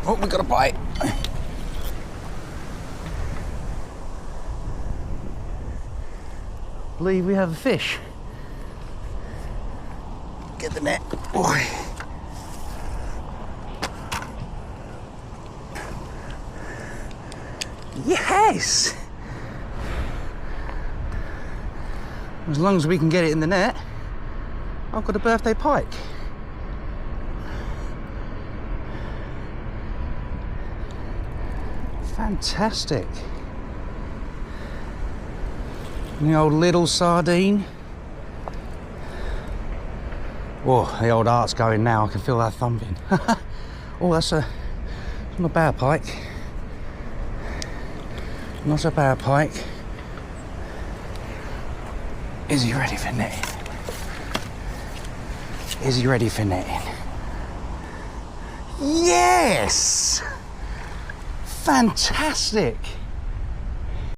Oh, we got a bite. I believe we have a fish. Get the net. Oi. Yes! As long as we can get it in the net, I've got a birthday pike. Fantastic. And the old little sardine. Whoa, the old heart's going now. I can feel that thumping. Oh, that's not a bad pike. Not a bad pike. Is he ready for netting? Is he ready for netting? Yes! Fantastic!